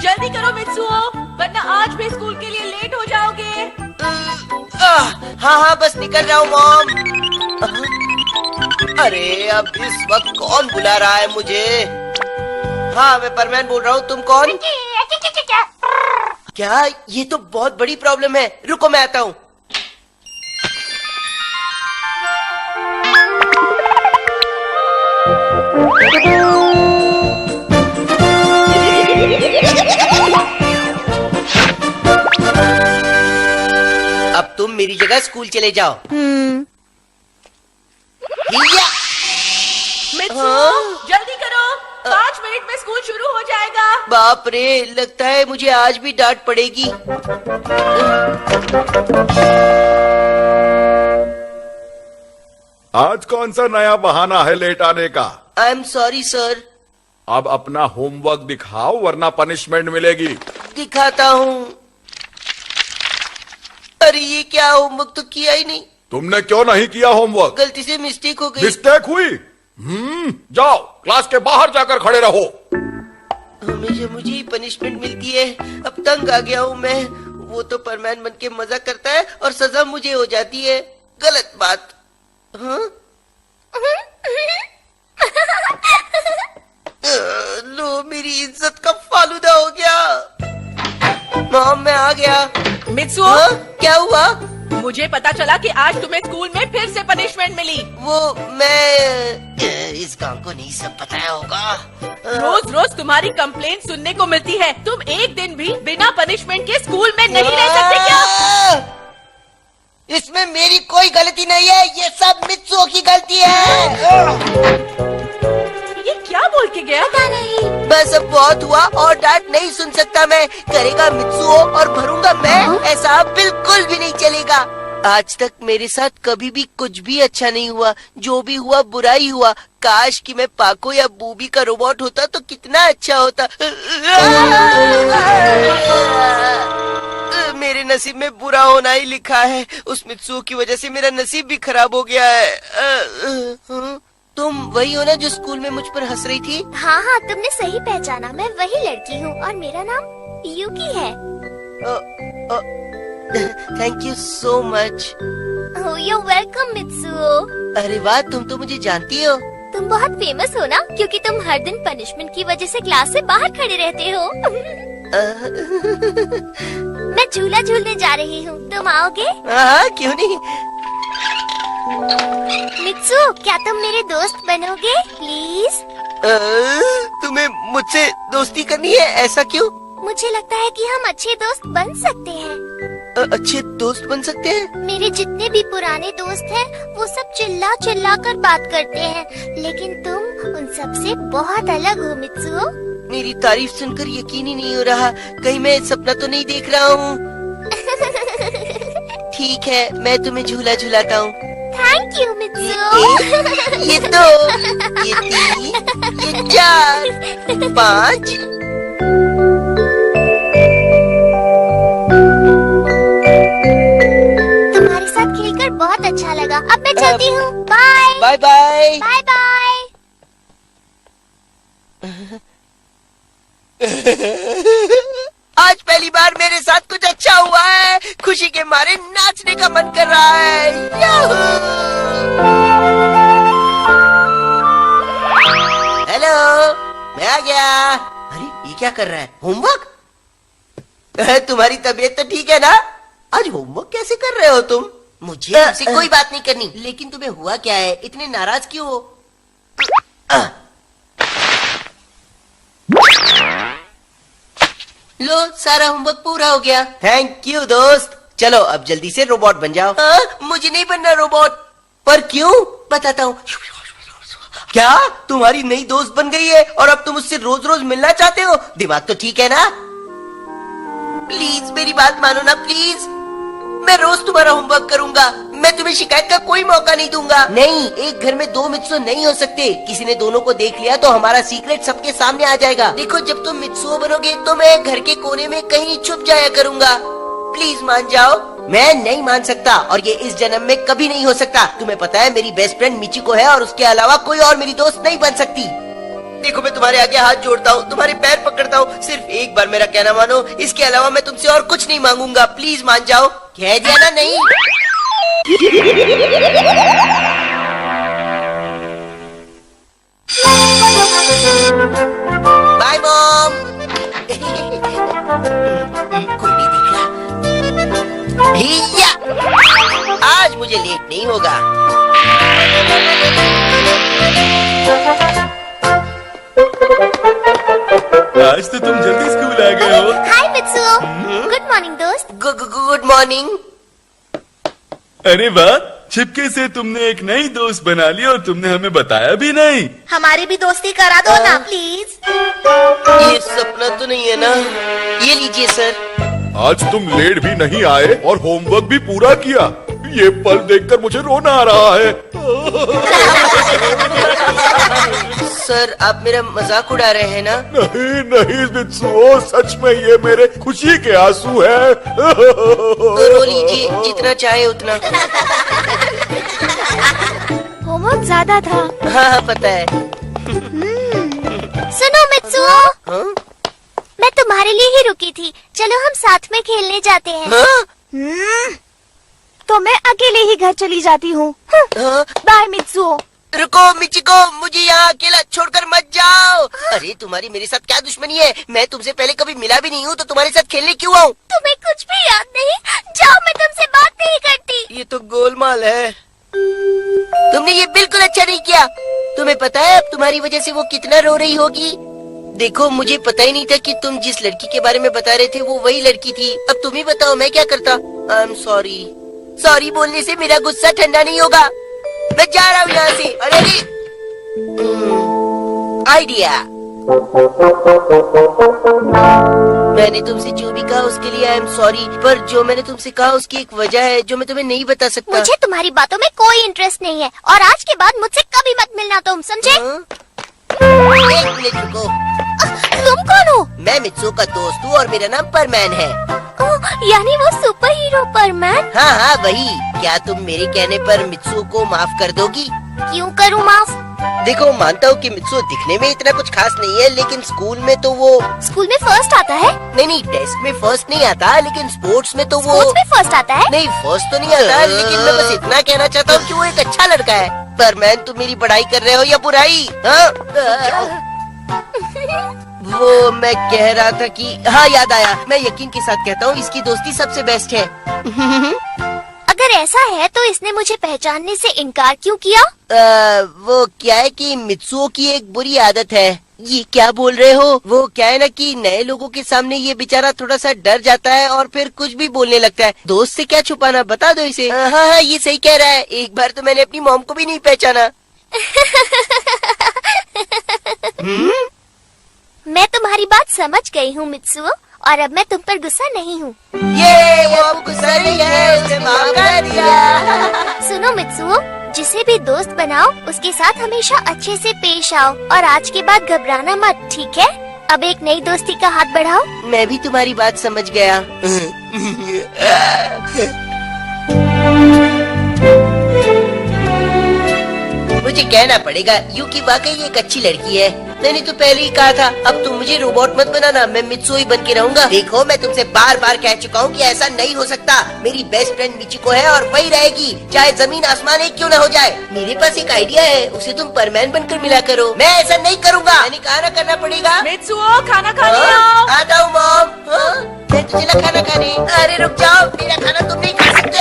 जल्दी करो मित्सुओ, वरना आज भी स्कूल के लिए लेट हो जाओगे। हाँ हाँ, बस निकल रहा हूँ मॉम। अरे अब इस वक्त कौन बुला रहा है मुझे? हाँ, मैं परमैन बोल रहा हूँ। तुम कौन? क्या? ये तो बहुत बड़ी प्रॉब्लम है। रुको, मैं आता हूँ। अब तुम मेरी जगह स्कूल चले जाओ। मित्सुओ, जल्दी करो, 5 मिनट में स्कूल शुरू हो जाएगा। बाप रे, लगता है मुझे आज भी डांट पड़ेगी। आज कौन सा नया बहाना है लेट आने का? I am sorry sir. अब अपना होमवर्क दिखाओ वरना पनिशमेंट मिलेगी। दिखाता हूँ। अरे ये क्या, होमवर्क तो किया ही नहीं। तुमने क्यों नहीं किया होमवर्क? गलती से मिस्टेक हो गई। मिस्टेक हुई? जाओ क्लास के बाहर जाकर खड़े रहो। हमेशा मुझे ही पनिशमेंट मिलती है। अब तंग आ गया हूँ मैं। वो तो परमैन बन के मजा करता है और सजा मुझे हो जाती है। गलत बात। हाँ? लो, मेरी इज्जत का फालूदा हो गया। मॉम, मैं आ गया। मित्सुओ, हाँ? क्या हुआ? मुझे पता चला कि आज तुम्हें स्कूल में फिर से पनिशमेंट मिली। वो मैं इस गांव को नहीं सब पता होगा। रोज रोज तुम्हारी कंप्लेंट सुनने को मिलती है। तुम एक दिन भी बिना पनिशमेंट के स्कूल में नहीं रह सकते क्या? इसमें मेरी कोई गलती नहीं है। ये सब मित्सुओ की गलती है। ये क्या बोल के गया? पता नहीं। बस अब बहुत हुआ और डांट नहीं सुन सकता मैं। करेगा मित्सुओ और भरूंगा मैं। ऐसा बिल्कुल भी नहीं चलेगा। आज तक मेरे साथ कभी भी कुछ भी अच्छा नहीं हुआ। जो भी हुआ बुरा ही हुआ। काश कि मैं पाको या बूबी का रोबोट होता तो कितना अच्छा होता। मेरे नसीब में बुरा होना ही लिखा है। उस मित्सुओ की वजह से मेरा नसीब भी खराब हो गया है। तुम वही हो ना जो स्कूल में मुझ पर हंस रही थी? हाँ हाँ, तुमने सही पहचाना। मैं वही लड़की हूँ और मेरा नाम यूकी है। Thank you so much. You welcome Mitsuo. अरे वाह, तुम तो मुझे जानती हो। तुम बहुत फेमस हो ना, क्योंकि तुम हर दिन पनिशमेंट की वजह से क्लास से बाहर खड़े रहते हो। मैं झूला झूलने जा रही हूँ, तुम आओगे? हाँ, क्यों नहीं। मित्सु, क्या तुम मेरे दोस्त बनोगे प्लीज? तुम्हें मुझसे दोस्ती करनी है? ऐसा क्यों? मुझे लगता है कि हम अच्छे दोस्त बन सकते हैं। अच्छे दोस्त बन सकते हैं? मेरे जितने भी पुराने दोस्त हैं, वो सब चिल्ला चिल्ला कर बात करते हैं, लेकिन तुम उन सब से बहुत अलग हो मित्सुओ। मेरी तारीफ सुनकर यकीन ही नहीं हो रहा। कहीं मैं सपना तो नहीं देख रहा हूँ। ठीक है, मैं तुम्हें झूला झूलाता हूँ। Thank you Mitsuo. ये 2, ये 3, ये 4, 5। तुम्हारे साथ खेलकर बहुत अच्छा लगा। अब मैं चलती हूँ। Bye bye bye. Bye bye. आज पहली बार मेरे साथ कुछ अच्छा हुआ है। खुशी के मारे नाचने का मन कर रहा है। हेलो, मैं आ गया। अरे ये क्या कर रहा है? होमवर्क? तुम्हारी तबीयत तो ठीक है ना? आज होमवर्क कैसे कर रहे हो तुम? मुझे तुमसे कोई बात नहीं करनी। लेकिन तुम्हें हुआ क्या है? इतने नाराज क्यों हो? लो, सारा होमवर्क पूरा हो गया। थैंक यू दोस्त। चलो अब जल्दी से रोबोट बन जाओ। मुझे नहीं बनना रोबोट। पर क्यों? बताता हूँ। क्या तुम्हारी नई दोस्त बन गई है और अब तुम उससे रोज रोज मिलना चाहते हो? दिमाग तो ठीक है ना? प्लीज मेरी बात मानो ना, प्लीज। मैं रोज तुम्हारा होमवर्क करूंगा। मैं तुम्हें शिकायत का कोई मौका नहीं दूंगा। नहीं, एक घर में 2 मित्सुओ नहीं हो सकते। किसी ने दोनों को देख लिया तो हमारा सीक्रेट सबके सामने आ जाएगा। देखो, जब तुम मित्सुओ बनोगे तो मैं घर के कोने में कहीं छुप जाया करूंगा। प्लीज मान जाओ। मैं नहीं मान सकता और ये इस जन्म में कभी नहीं हो सकता। तुम्हें पता है मेरी बेस्ट फ्रेंड मिचिको है और उसके अलावा कोई और मेरी दोस्त नहीं बन सकती। देखो मैं तुम्हारे आगे हाथ जोड़ता हूँ, तुम्हारे पैर पकड़ता हूँ, सिर्फ एक बार मेरा कहना मानो, इसके अलावा मैं तुमसे और कुछ नहीं मांगूंगा, प्लीज मान जाओ। कह दिया ना नहीं। Bye mom. कोई नहीं दिख रहा। हिया! आज मुझे लेट नहीं होगा। आज तो तुम जल्दी स्कूल आ गए हो। हाय मित्सुओ, गुड मॉर्निंग दोस्त। Good morning. अरे वाह, छिपके से तुमने एक नई दोस्त बना ली और तुमने हमें बताया भी नहीं। हमारी भी दोस्ती करा दो ना प्लीज। ये सपना तो नहीं है ना? ये लीजिए सर। आज तुम लेट भी नहीं आए और होमवर्क भी पूरा किया। ये पल देखकर मुझे रोना आ रहा है। सर आप मेरा मजाक उड़ा रहे हैं ना? नहीं नहीं मित्सुओ, सच में ये मेरे खुशी के आंसू हैं। तो रो लीजिए, जितना चाहे उतना। होमवर्क ज्यादा था। हाँ पता है। सुनो मित्सुओ, हाँ? मैं तुम्हारे लिए ही रुकी थी, चलो हम साथ में खेलने जाते हैं। हाँ? तो मैं अकेले ही घर चली जाती हूँ। हाँ? Bye Mitsuo. रुको मिचिको, मुझे यहाँ अकेला छोड़कर मत जाओ। अरे तुम्हारी मेरे साथ क्या दुश्मनी है? मैं तुमसे पहले कभी मिला भी नहीं हूँ, तो तुम्हारे साथ खेलने क्यों आऊँ? तुम्हें कुछ भी याद नहीं? जाओ, मैं तुमसे बात नहीं करती। ये तो गोलमाल है। तुमने ये बिल्कुल अच्छा नहीं किया। तुम्हें पता है अब तुम्हारी वजह से वो कितना रो रही होगी? देखो मुझे पता ही नहीं था कि तुम जिस लड़की के बारे में बता रहे थे वो वही लड़की थी। अब तुम ही बताओ मैं क्या करता? I am sorry. सॉरी बोलने से मेरा गुस्सा ठंडा नहीं होगा। मैं जा रहा हूँ यहाँ से। अरे आइडिया। मैंने तुमसे जो भी कहा उसके लिए आई एम सॉरी, पर जो मैंने तुमसे कहा उसकी एक वजह है जो मैं तुम्हें नहीं बता सकता। मुझे तुम्हारी बातों में कोई इंटरेस्ट नहीं है और आज के बाद मुझसे कभी मत मिलना, तुम समझे? हाँ? एक मिनट रुको। तुम कौन हो? मैं मित्सुओ का दोस्त हूँ और मेरा नाम परमैन है। ओह, यानी वो सुपर हीरो परमैन? हाँ हाँ वही। क्या तुम मेरे कहने पर मित्सुओ को माफ कर दोगी? क्यों करूँ माफ? देखो मानता हूँ कि मित्सुओ दिखने में इतना कुछ खास नहीं है, लेकिन स्कूल में तो वो स्कूल में फर्स्ट आता है? नहीं टेस्ट में फर्स्ट नहीं आता, लेकिन स्पोर्ट्स में तो वो स्पोर्ट्स में फर्स्ट आता है? नहीं फर्स्ट तो नहीं आता, लेकिन मैं बस इतना कहना चाहता हूँ कि वो एक अच्छा लड़का है। परमैन तुम मेरी बड़ाई कर रहे हो या बुराई? हाँ? वो मैं कह रहा था कि हाँ याद आया, मैं यकीन के साथ कहता हूँ इसकी दोस्ती सबसे बेस्ट है। अगर ऐसा है तो इसने मुझे पहचानने से इनकार क्यों किया? वो क्या है कि मित्सुओ की एक बुरी आदत है। ये क्या बोल रहे हो? वो क्या है ना कि नए लोगों के सामने ये बेचारा थोड़ा सा डर जाता है और फिर कुछ भी बोलने लगता है। दोस्त से क्या छुपाना, बता दो इसे। हाँ हाँ ये सही कह रहा है। एक बार तो मैंने अपनी मॉम को भी नहीं पहचाना। मैं तुम्हारी बात समझ गई हूँ मित्सुओ, और अब मैं तुम पर गुस्सा नहीं हूँ। ये वो अब गुस्सा नहीं है, उसे माफ कर दिया। सुनो मित्सुओ, जिसे भी दोस्त बनाओ उसके साथ हमेशा अच्छे से पेश आओ और आज के बाद घबराना मत, ठीक है? अब एक नई दोस्ती का हाथ बढ़ाओ। मैं भी तुम्हारी बात समझ गया। मुझे कहना पड़ेगा यूकी वाकई एक अच्छी लड़की है। मैंने तो पहले ही कहा था। अब तुम मुझे रोबोट मत बनाना, मैं मित्सुओ ही बन के रहूंगा। देखो मैं तुमसे बार बार कह चुका हूँ कि ऐसा नहीं हो सकता। मेरी बेस्ट फ्रेंड मिचिको है और वही रहेगी, चाहे जमीन आसमान एक क्यों न हो जाए। मेरे पास एक आइडिया है, उसे तुम परमैन बनकर मिला करो। मैं ऐसा नहीं करूँगा। मैंने कहा ना करना पड़ेगा। मित्सुओ खाना खाने आओ। आता हूँ मॉम। मैं तो चला खाना खाने। अरे रुक जाओ, मेरा खाना तुम नहीं खा सकते।